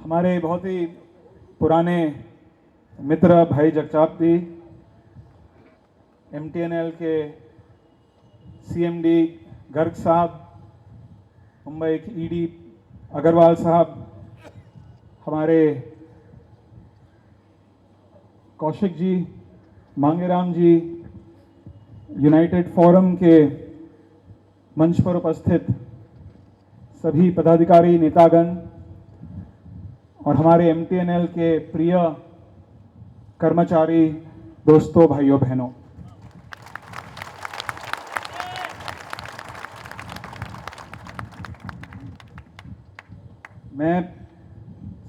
हमारे बहुत ही पुराने मित्र भाई जगताप जी, MTNL के CMD गर्ग साहब, मुंबई के ED अग्रवाल साहब, हमारे कौशिक जी, मांगेराम जी, यूनाइटेड फोरम के मंच पर उपस्थित सभी पदाधिकारी नेतागण और हमारे MTNL के प्रिय कर्मचारी दोस्तों, भाइयों बहनों, मैं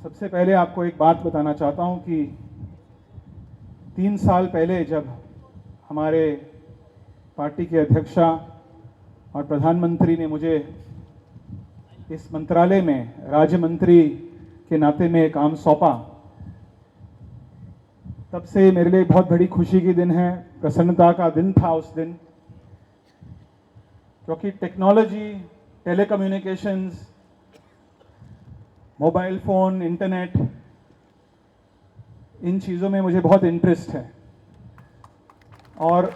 सबसे पहले आपको एक बात बताना चाहता हूं कि 3 साल पहले जब हमारे पार्टी के अध्यक्षा और प्रधानमंत्री ने मुझे इस मंत्रालय में राज्य मंत्री के नाते में काम सौंपा, तब से मेरे लिए बहुत बड़ी खुशी की दिन है, प्रसन्नता का दिन था उस दिन, क्योंकि technology, telecommunications, mobile phone, internet, इन चीज़ों में मुझे बहुत इंटरेस्ट है और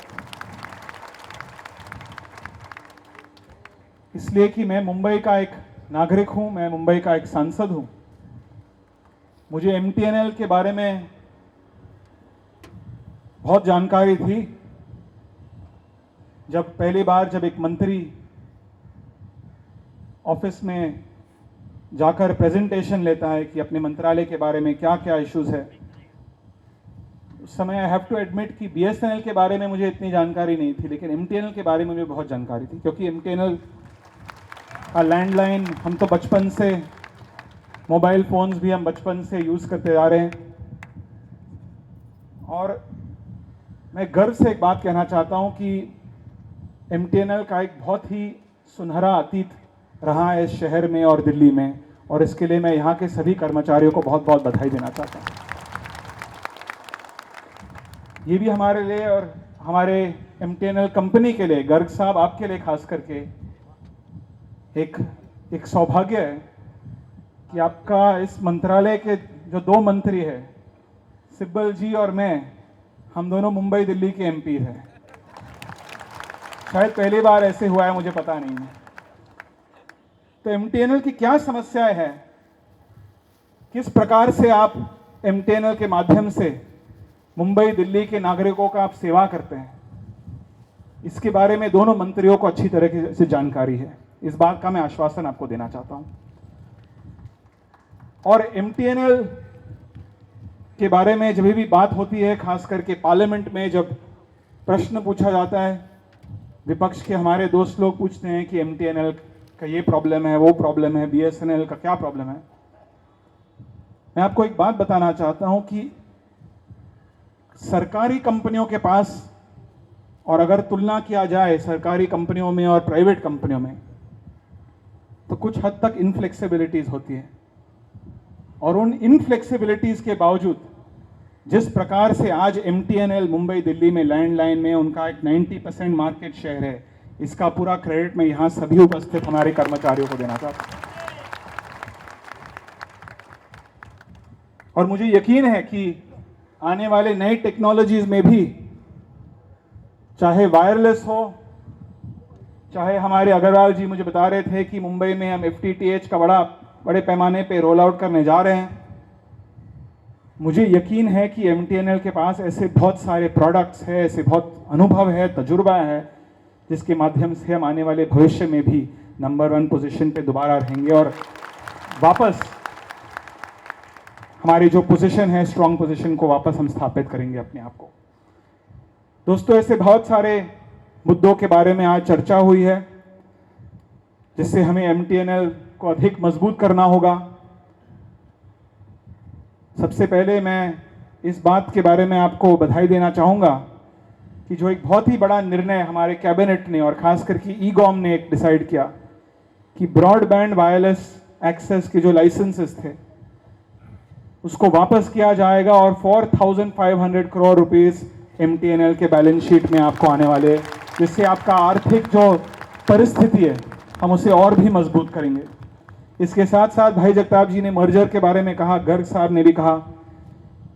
इसलिए कि मैं मुंबई का एक नागरिक हूं, मैं मुंबई का एक सांसद हूं। मुझे MTNL के बारे में बहुत जानकारी थी। जब पहली बार जब एक मंत्री ऑफिस में जाकर प्रेजेंटेशन लेता है कि अपने मंत्रालय के बारे में क्या क्या इश्यूज है, उस समय आई हैव टू एडमिट कि BSNL के बारे में मुझे इतनी जानकारी नहीं थी, लेकिन MTNL के बारे में मुझे बहुत जानकारी थी, क्योंकि MTNL का लैंडलाइन हम तो बचपन से, मोबाइल फ़ोन्स भी हम बचपन से यूज़ करते आ रहे हैं। और मैं गर्व से एक बात कहना चाहता हूं कि MTNL का एक बहुत ही सुनहरा अतीत रहा है इस शहर में और दिल्ली में, और इसके लिए मैं यहाँ के सभी कर्मचारियों को बहुत बहुत बधाई देना चाहता हूँ। ये भी हमारे लिए और हमारे MTNL कंपनी के लिए, गर्ग साहब आपके लिए खास करके एक सौभाग्य है कि आपका इस मंत्रालय के जो 2 मंत्री हैं, सिब्बल जी और मैं, हम दोनों मुंबई दिल्ली के MP हैं। शायद पहली बार ऐसे हुआ है, मुझे पता नहीं है। तो MTNL की क्या समस्याएं हैं, किस प्रकार से आप MTNL के माध्यम से मुंबई दिल्ली के नागरिकों का आप सेवा करते हैं, इसके बारे में दोनों मंत्रियों को अच्छी तरह से जानकारी है। इस बात का मैं आश्वासन आपको देना चाहता हूं। और MTNL के बारे में जब भी बात होती है, खास करके पार्लियामेंट में जब प्रश्न पूछा जाता है, विपक्ष के हमारे दोस्त लोग पूछते हैं कि MTNL का ये प्रॉब्लम है, वो प्रॉब्लम है, BSNL का क्या प्रॉब्लम है। मैं आपको एक बात बताना चाहता हूं कि सरकारी कंपनियों के पास, और अगर तुलना किया जाए सरकारी कंपनियों में और प्राइवेट कंपनियों में, तो कुछ हद तक इनफ्लेक्सिबिलिटीज होती है। और उन इनफ्लेक्सिबिलिटीज के बावजूद जिस प्रकार से आज MTNL मुंबई दिल्ली में लैंडलाइन में उनका एक 90% मार्केट शेयर है, इसका पूरा क्रेडिट मैं यहां सभी उपस्थित हमारे कर्मचारियों को देना चाहता हूं। और मुझे यकीन है कि आने वाले नई टेक्नोलॉजीज में भी, चाहे वायरलेस हो, चाहे हमारे अग्रवाल जी मुझे बता रहे थे कि मुंबई में हम FTTH का बड़े पैमाने पे रोल आउट करने जा रहे हैं। मुझे यकीन है कि MTNL के पास ऐसे बहुत सारे प्रोडक्ट्स हैं, ऐसे बहुत अनुभव है, तजुर्बा है, जिसके माध्यम से हम आने वाले भविष्य में भी नंबर 1 पोजीशन पे दोबारा रहेंगे और वापस हमारी जो पोजीशन है, स्ट्रॉन्ग पोजीशन को वापस हम स्थापित करेंगे अपने आप को। दोस्तों, ऐसे बहुत सारे मुद्दों के बारे में आज चर्चा हुई है, जिससे हमें MTNL को अधिक मजबूत करना होगा। सबसे पहले मैं इस बात के बारे में आपको बधाई देना चाहूँगा कि जो एक बहुत ही बड़ा निर्णय हमारे कैबिनेट ने और खास करके EGOM ने एक डिसाइड किया कि ब्रॉडबैंड वायरलेस एक्सेस के जो लाइसेंसेस थे, उसको वापस किया जाएगा और 4,500 करोड़ रुपीस MTNL के बैलेंस शीट में आपको आने वाले, जिससे आपका आर्थिक जो परिस्थिति है हम उसे और भी मजबूत करेंगे। इसके साथ साथ भाई जगताप जी ने मर्जर के बारे में कहा, गर्ग साहब ने भी कहा।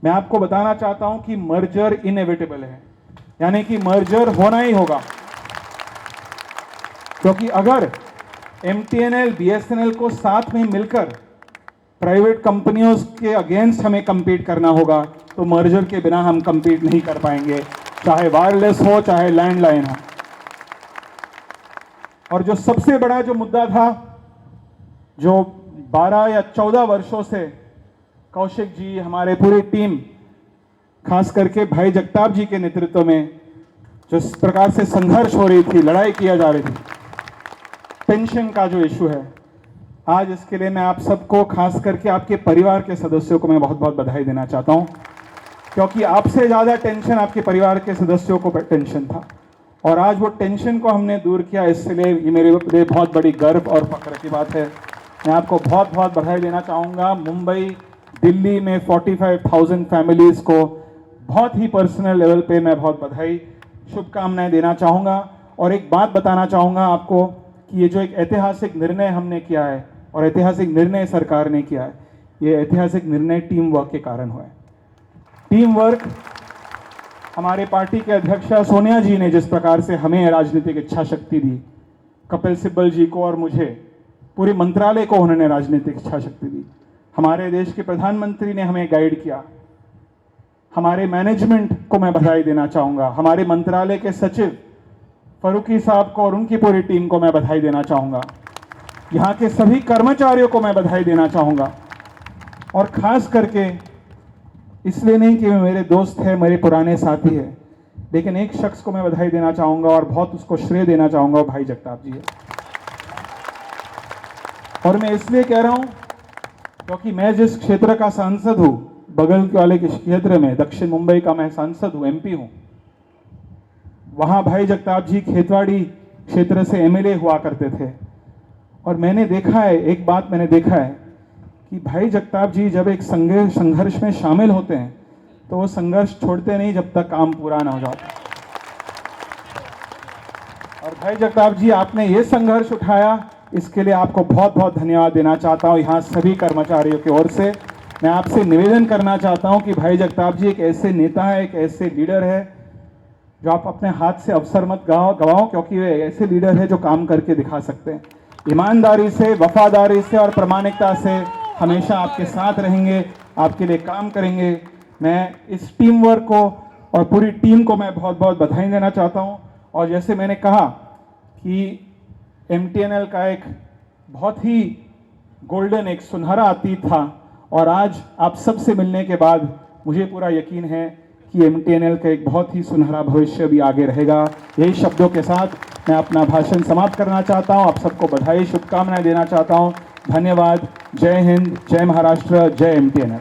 मैं आपको बताना चाहता हूं कि मर्जर इनएविटेबल है, यानी कि मर्जर होना ही होगा, क्योंकि अगर एमटीएनएल बीएसएनएल को साथ में मिलकर प्राइवेट कंपनियों के अगेंस्ट हमें compete करना होगा तो मर्जर के बिना हम compete नहीं कर पाएंगे, चाहे वायरलेस हो चाहे लैंडलाइन हो। और जो सबसे बड़ा जो मुद्दा था, जो 12 या 14 वर्षों से कौशिक जी, हमारे पूरी टीम, खास करके भाई जगताप जी के नेतृत्व में जिस प्रकार से संघर्ष हो रही थी, लड़ाई किया जा रही थी, पेंशन का जो इशू है, आज इसके लिए मैं आप सबको, खास करके आपके परिवार के सदस्यों को मैं बहुत बहुत बधाई देना चाहता हूं, क्योंकि आपसे ज़्यादा टेंशन आपके परिवार के सदस्यों को टेंशन था और आज वो टेंशन को हमने दूर किया। इसलिए ये मेरे लिए बहुत बड़ी गर्व और फख्र की बात है। मैं आपको बहुत बहुत बधाई देना चाहूँगा। मुंबई, दिल्ली में 45,000 फैमिलीज़ को बहुत ही पर्सनल लेवल पे मैं बहुत बधाई, शुभकामनाएं देना चाहूँगा। और एक बात बताना चाहूँगा आपको कि ये जो एक ऐतिहासिक निर्णय हमने किया है और ऐतिहासिक निर्णय सरकार ने किया है, ये ऐतिहासिक निर्णय टीम वर्क के कारण हुआ है। टीम वर्क, हमारे पार्टी के अध्यक्षा सोनिया जी ने जिस प्रकार से हमें राजनीतिक इच्छा शक्ति दी, कपिल सिब्बल जी को और मुझे, पूरे मंत्रालय को उन्होंने राजनीतिक इच्छा शक्ति दी, हमारे देश के प्रधानमंत्री ने हमें गाइड किया, हमारे मैनेजमेंट को मैं बधाई देना चाहूँगा, हमारे मंत्रालय के सचिव फरूकी साहब को और उनकी पूरी टीम को मैं बधाई देना चाहूँगा, यहाँ के सभी कर्मचारियों को मैं बधाई देना चाहूँगा। और ख़ास करके इसलिए नहीं कि वे मेरे दोस्त हैं, मेरे पुराने साथी हैं, लेकिन एक शख्स को मैं बधाई देना चाहूँगा और बहुत उसको श्रेय देना चाहूँगा, भाई जगताप जी है। और मैं इसलिए कह रहा हूँ क्योंकि मैं जिस क्षेत्र का सांसद हूँ, बगल वाले के क्षेत्र में, दक्षिण मुंबई का मैं सांसद हूँ, एमपी हूँ, वहाँ भाई जगताप जी खेतवाड़ी क्षेत्र से एमएलए हुआ करते थे। और मैंने देखा है, एक बात मैंने देखा है कि भाई जगताप जी जब एक संघर्ष में शामिल होते हैं तो वो संघर्ष छोड़ते नहीं जब तक काम पूरा ना हो जाता। और भाई जगताप जी, आपने ये संघर्ष उठाया, इसके लिए आपको बहुत बहुत धन्यवाद देना चाहता हूँ। यहाँ सभी कर्मचारियों की ओर से मैं आपसे निवेदन करना चाहता हूँ कि भाई जगताप जी एक ऐसे नेता है, एक ऐसे लीडर है जो आप अपने हाथ से अवसर मत गवाओ, क्योंकि वे ऐसे लीडर है जो काम करके दिखा सकते हैं। ईमानदारी से, वफादारी से और प्रामाणिकता से हमेशा आपके साथ रहेंगे, आपके लिए काम करेंगे। मैं इस टीम वर्क को और पूरी टीम को मैं बहुत बहुत बधाई देना चाहता हूं। और जैसे मैंने कहा कि एमटीएनएल का एक बहुत ही गोल्डन, एक सुनहरा अतीत था और आज आप सबसे मिलने के बाद मुझे पूरा यकीन है कि एमटीएनएल का एक बहुत ही सुनहरा भविष्य भी आगे रहेगा। यही शब्दों के साथ मैं अपना भाषण समाप्त करना चाहता हूं। आप सबको बधाई, शुभकामनाएं देना चाहता हूं। धन्यवाद। जय हिंद, जय महाराष्ट्र, जय एमटीएनएल।